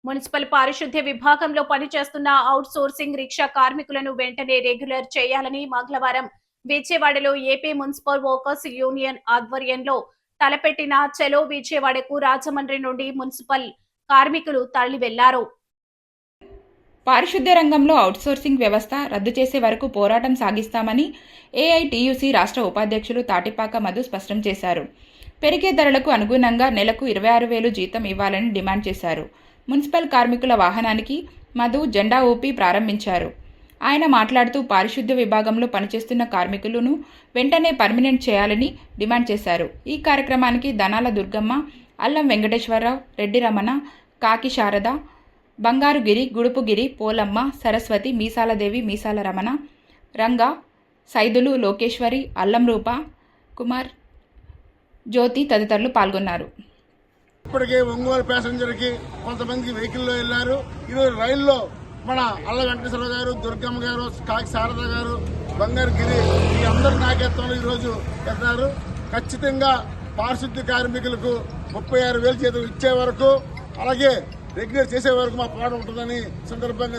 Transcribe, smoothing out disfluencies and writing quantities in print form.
Municipal పారిశుద్ధ్య విభాగంలో పనిచేస్తున్న అవుట్ సోర్సింగ్ రిక్షా కార్మికులను వెంటనే రెగ్యులర్ చేయాలని మంగళవారం విజయవాడలో ఏపీ మున్సిపల్ వర్కర్స్ యూనియన్ ఆధ్వర్యంలో తలపెట్టిన చలో విజయవాడకు రాజమండ్రి నుండి మున్సిపల్ కార్మికులు తరలి వెళ్లారు. పారిశుద్ధ్య రంగంలో అవుట్సోర్సింగ్ వ్యవస్థ రద్దు చేసే వరకు పోరాటం సాగిస్తామని ఏఐటీయూసీ రాష్ట్ర ఉపాధ్యక్షులు తాటిపాక మధు స్పష్టం చేశారు. పెరిగే ధరలకు అనుగుణంగా నెలకు 26,000 జీతం ఇవ్వాలని డిమాండ్ చేశారు. మున్సిపల్ కార్మికుల వాహనానికి మధు జెండా ఊపి ప్రారంభించారు. ఆయన మాట్లాడుతూ పారిశుద్ధ్య విభాగంలో పనిచేస్తున్న కార్మికులను వెంటనే పర్మినెంట్ చేయాలని డిమాండ్ చేశారు. ఈ కార్యక్రమానికి దనాల దుర్గమ్మ, అల్లం వెంకటేశ్వరరావు, రెడ్డి రమణ, కాకి శారద, బంగారుగిరి, గుడుపుగిరి, పోలమ్మ, సరస్వతి, మీసాలదేవి, మీసాల రమణ, రంగా, సైదులు, లోకేశ్వరి, అల్లం రూప, కుమార్, జ్యోతి తదితరులు పాల్గొన్నారు. ఇప్పటికే ఒంగోలు ప్యాసింజర్కి కొంతమంది వెహికల్లో వెళ్లారు. ఈరోజు రైల్లో మన అల్ల వెంకటేశ్వర గారు, దుర్గమ్మ గారు, కాకి శారద గారు, బంగారుగిరి ఈ అందరి నాయకత్వంలో ఈరోజు వెళ్తున్నారు. ఖచ్చితంగా పారిశుద్ధ్య కార్మికులకు 36,000 జీతం ఇచ్చే వరకు, అలాగే రెగ్యులర్ చేసే వరకు మా పోరాటం ఉంటుందని సందర్భంగా